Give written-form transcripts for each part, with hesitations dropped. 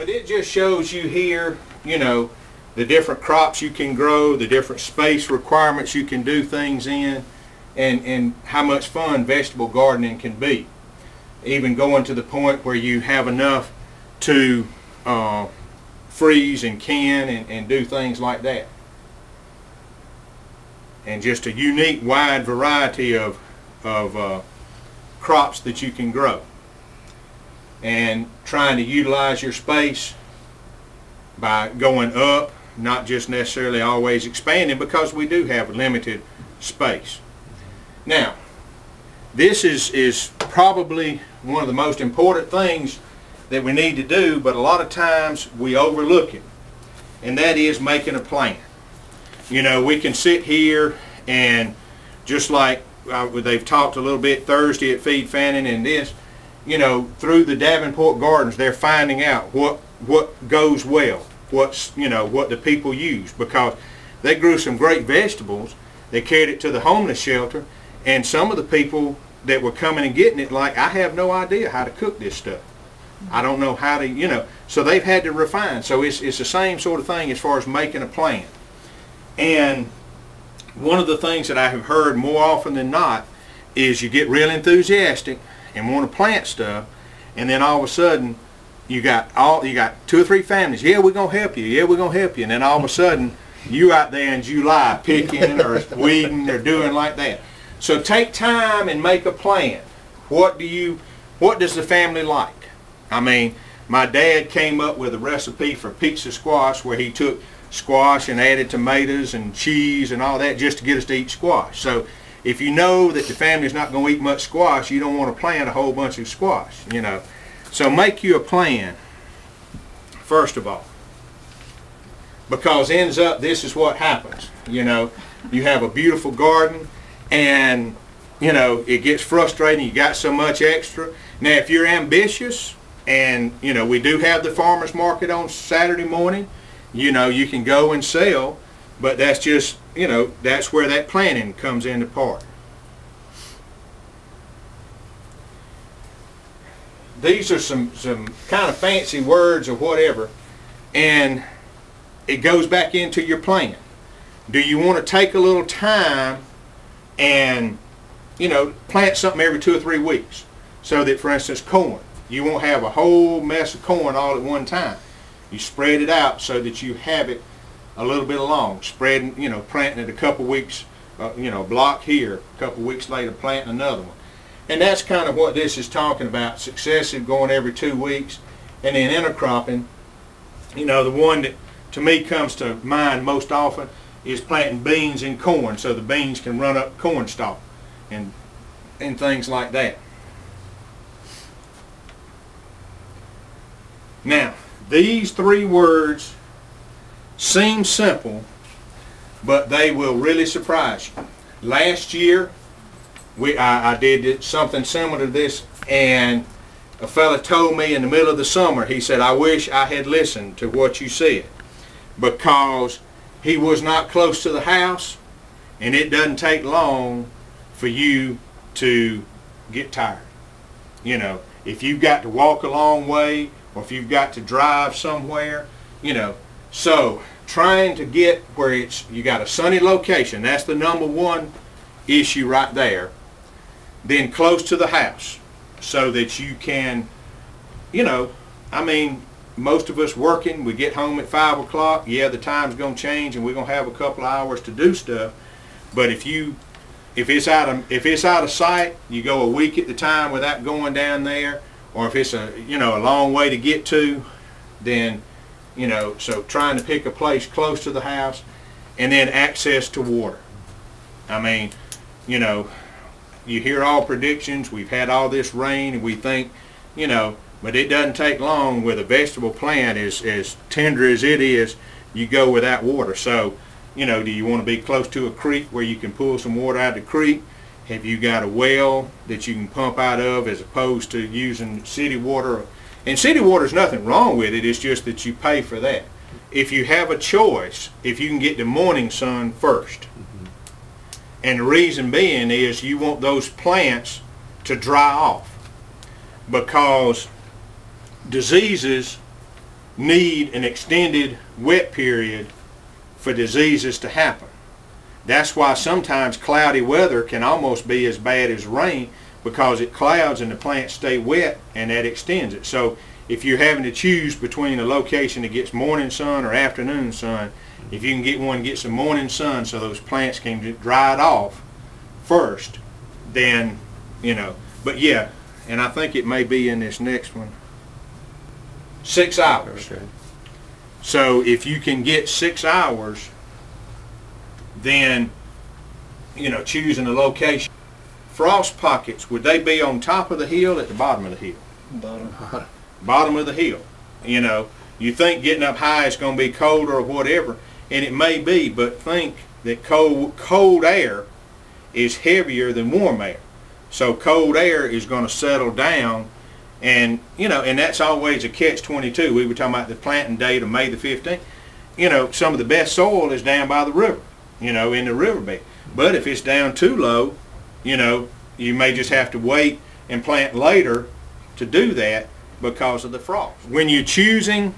But it just shows you here, you know, the different crops you can grow, the different space requirements you can do things in, and how much fun vegetable gardening can be. Even going to the point where you have enough to freeze and can and do things like that. And just a unique wide variety of crops that you can grow. And trying to utilize your space by going up, not just necessarily always expanding, because we do have limited space. Now, this is probably one of the most important things that we need to do, but a lot of times we overlook it, and that is making a plan. You know, we can sit here and just like they've talked a little bit Thursday at Feed Fannin and this, you know, through the Davenport Gardens, they're finding out what goes well, what's, you know, what the people use, because they grew some great vegetables. They carried it to the homeless shelter, and some of the people that were coming and getting it, like, I have no idea how to cook this stuff. I don't know how to, you know, so they've had to refine. So it's the same sort of thing as far as making a plan. And one of the things that I have heard more often than not is you get real enthusiastic and want to plant stuff, and then all of a sudden you got 2 or 3 families. Yeah, we're gonna help you. Yeah, we're gonna help you. And then all of a sudden you out there in July picking or weeding or doing like that. So take time and make a plan. What does the family like? I mean, my dad came up with a recipe for pizza squash where he took squash and added tomatoes and cheese and all that just to get us to eat squash. So if you know that the family's not going to eat much squash, you don't want to plant a whole bunch of squash, you know. So make you a plan, first of all. Because ends up, this is what happens. You know, you have a beautiful garden and, you know, it gets frustrating. You got so much extra. Now, if you're ambitious, and, you know, we do have the farmers market on Saturday morning, you know, you can go and sell, but that's just, you know, that's where that planning comes into part. These are some kind of fancy words or whatever, and it goes back into your plan. Do you want to take a little time and, you know, plant something every 2 or 3 weeks? So that, for instance, corn, you won't have a whole mess of corn all at one time. You spread it out so that you have it a little bit along. Spreading, you know, planting it a couple weeks, you know, block here, a couple weeks later planting another one. And that's kind of what this is talking about, successive going every 2 weeks. And then intercropping, you know, the one that to me comes to mind most often is planting beans and corn, so the beans can run up corn stalk and things like that. Now, these 3 words seem simple, but they will really surprise you. Last year, I did something similar to this, and a fella told me in the middle of the summer, he said, I wish I had listened to what you said, because he was not close to the house, and it doesn't take long for you to get tired. You know, if you've got to walk a long way, or if you've got to drive somewhere, you know. So trying to get where you got a sunny location, that's the #1 issue right there. Then close to the house, so that you can, you know, I mean, most of us working, we get home at 5 o'clock, yeah, the time's going to change and we're going to have a couple of hours to do stuff. But if it's out of sight, you go a week at the time without going down there. Or if it's a long way to get to, then, you know, so trying to pick a place close to the house, and then access to water. I mean, you know, you hear all predictions, we've had all this rain, and we think, you know, but it doesn't take long with a vegetable plant as tender as it is, you go without water. So, you know, do you want to be close to a creek where you can pull some water out of the creek? Have you got a well that you can pump out of, as opposed to using city water? And city water is nothing wrong with it, it's just that you pay for that. If you have a choice, if you can get the morning sun first. And the reason being is you want those plants to dry off, because diseases need an extended wet period for diseases to happen. That's why sometimes cloudy weather can almost be as bad as rain, because it clouds and the plants stay wet, and that extends it. So if you're having to choose between a location that gets morning sun or afternoon sun, if you can get one, get some morning sun so those plants can dry it off first, then, you know. But yeah, and I think it may be in this next one, 6 hours. Okay. So if you can get 6 hours, then, you know, choosing a location. Frost pockets, would they be on top of the hill, at the bottom of the hill? Bottom. Bottom of the hill. You know, you think getting up high is going to be colder or whatever, and it may be, but think that cold air is heavier than warm air. So cold air is going to settle down, and, you know, and that's always a catch-22. We were talking about the planting date of May the 15th. You know, some of the best soil is down by the river, you know, in the riverbed. But if it's down too low, you know, you may just have to wait and plant later to do that because of the frost. When you're choosing,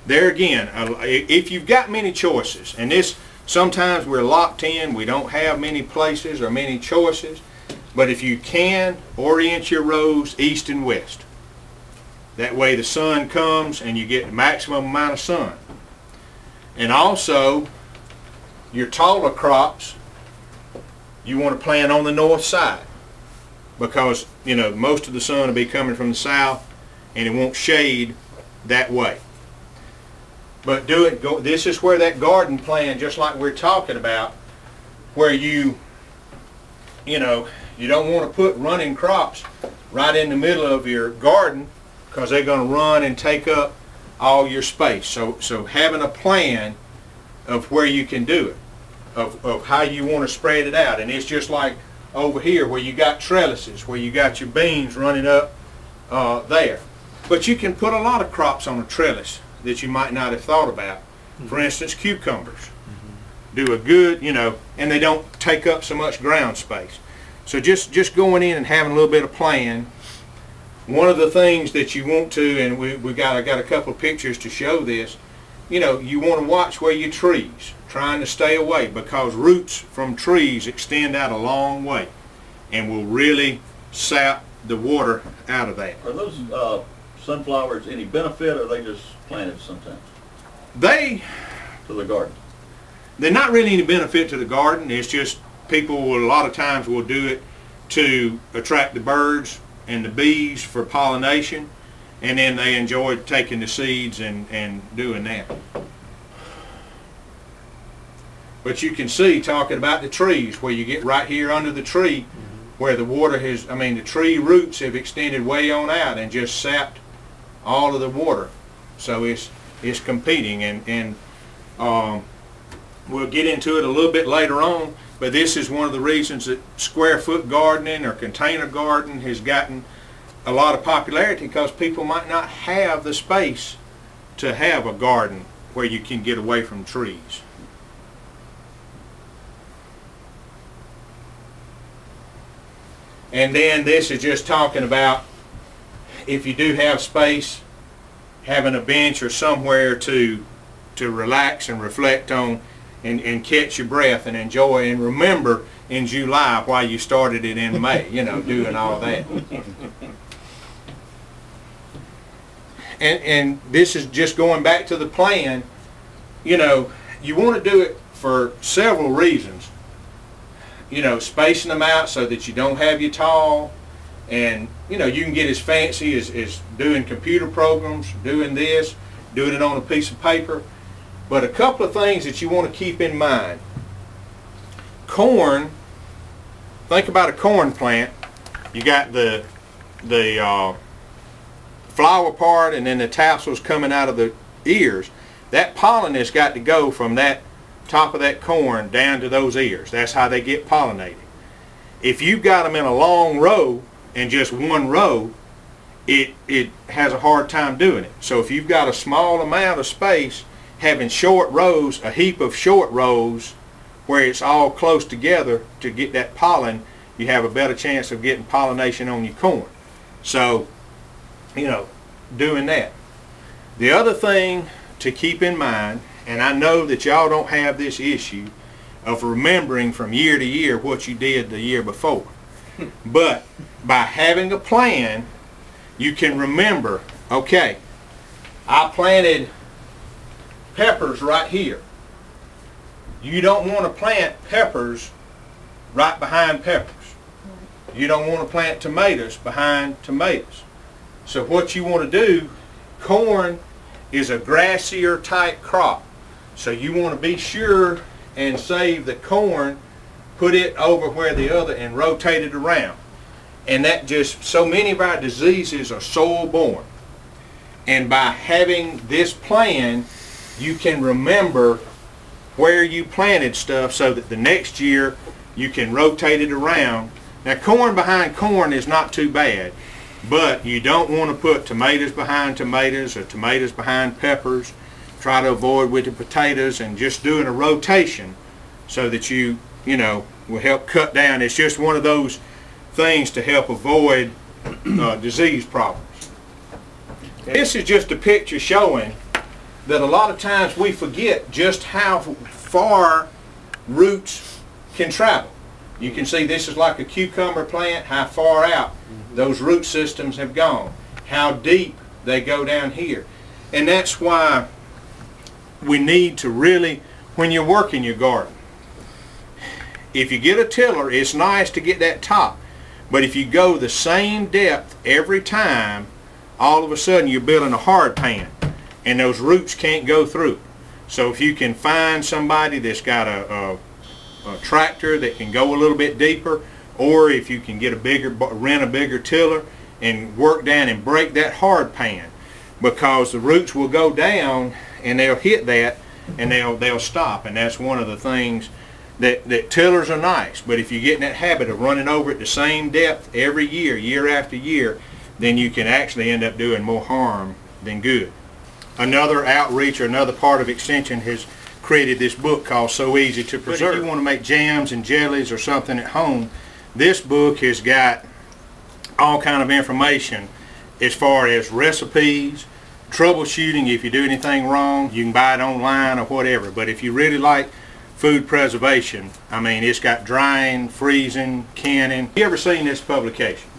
there again, if you've got many choices, and this, sometimes we're locked in, we don't have many places or many choices, but if you can, orient your rows east and west. That way the sun comes and you get the maximum amount of sun. And also, your taller crops, you want to plant on the north side, because, you know, most of the sun will be coming from the south and it won't shade that way. But this is where that garden plan, just like we're talking about, where you know, you don't want to put running crops right in the middle of your garden, because they're going to run and take up all your space. So having a plan of where you can do it, of how you want to spread it out. And it's just like over here where you got trellises, where you got your beans running up there. But you can put a lot of crops on a trellis that you might not have thought about. For instance, cucumbers do a good, you know, and they don't take up so much ground space. So just going in and having a little bit of plan. One of the things that you want to, and I got a couple of pictures to show this, you know, you want to watch where your trees, trying to stay away, because roots from trees extend out a long way and will really sap the water out of that. Are those sunflowers any benefit, or are they just planted sometimes? To the garden? They're not really any benefit to the garden. It's just people will, a lot of times will do it to attract the birds and the bees for pollination, and then they enjoy taking the seeds and doing that. But you can see, talking about the trees, where you get right here under the tree, where the water has, I mean, the tree roots have extended way on out and just sapped all of the water. So it's competing, and we'll get into it a little bit later on, but this is one of the reasons that square foot gardening or container garden has gotten a lot of popularity, because people might not have the space to have a garden where you can get away from trees. And then this is just talking about, if you do have space, having a bench or somewhere to relax and reflect on, and catch your breath and enjoy, and remember in July why you started it in May, you know, doing all that. And this is just going back to the plan. You know, you want to do it for several reasons. You know, spacing them out so that you don't have you tall, and, you know, you can get as fancy as doing computer programs, doing this, doing it on a piece of paper. But a couple of things that you want to keep in mind. Corn, think about a corn plant. You got the flower part, and then the tassels coming out of the ears. That pollen has got to go from that top of that corn down to those ears. That's how they get pollinated. If you've got them in a long row and just one row, it has a hard time doing it. So if you've got a small amount of space, having short rows, a heap of short rows where it's all close together to get that pollen, you have a better chance of getting pollination on your corn. So, you know, doing that. The other thing to keep in mind, and I know that y'all don't have this issue of remembering from year to year what you did the year before, but by having a plan, you can remember, okay, I planted peppers right here. You don't want to plant peppers right behind peppers. You don't want to plant tomatoes behind tomatoes. So what you want to do, corn is a grassier type crop. So you want to be sure and save the corn, put it over where the other, and rotate it around. And that just, so many of our diseases are soil borne. And by having this plan, you can remember where you planted stuff so that the next year you can rotate it around. Now, corn behind corn is not too bad, but you don't want to put tomatoes behind tomatoes or tomatoes behind peppers. Try to avoid with the potatoes, and just doing a rotation so that you know, will help cut down. It's just one of those things to help avoid disease problems. This is just a picture showing that a lot of times we forget just how far roots can travel. You can see this is like a cucumber plant, how far out those root systems have gone, how deep they go down here. And that's why we need to really, when you're working your garden, if you get a tiller, it's nice to get that top. But if you go the same depth every time, all of a sudden you're building a hard pan, and those roots can't go through. So if you can find somebody that's got a tractor that can go a little bit deeper, or if you can get rent a bigger tiller and work down and break that hard pan, because the roots will go down and they'll hit that and they'll stop. And that's one of the things that tillers are nice, but if you get in that habit of running over at the same depth every year, year after year, then you can actually end up doing more harm than good. Another outreach, or another part of Extension, has created this book called So Easy to Preserve. But if you want to make jams and jellies or something at home, this book has got all kind of information as far as recipes, troubleshooting if you do anything wrong. You can buy it online or whatever, but if you really like food preservation, I mean, it's got drying, freezing, canning. You ever seen this publication?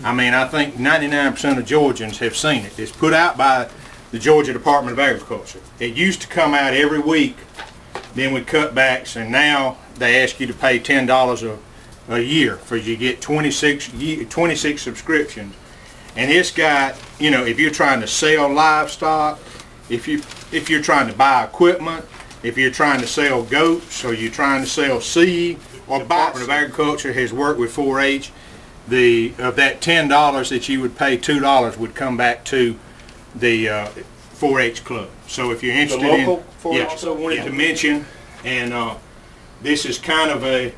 I mean, I think 99% of Georgians have seen it. It's put out by the Georgia Department of Agriculture. It used to come out every week, then with cutbacks, and now they ask you to pay $10 a year for you get 26 subscriptions. And it's got, you know, if you're trying to sell livestock, if you're trying to buy equipment, if you're trying to sell goats, or you're trying to sell seed, or the Department of Agriculture has worked with 4-H. Of that $10 that you would pay, $2 would come back to the 4-H club. So if you're interested in, yeah, also wanted to mention, and this is kind of a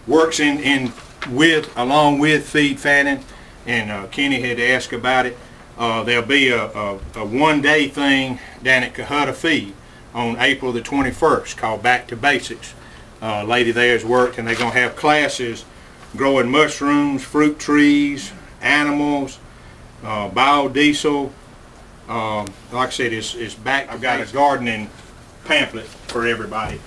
works along with Feed Fannin, and Kenny had asked about it. There'll be a one-day thing down at Cohutta Feed on April the 21st called Back to Basics. Lady there has worked, and they're going to have classes growing mushrooms, fruit trees, animals, biodiesel. Like I said, it's back. I've got a gardening pamphlet for everybody.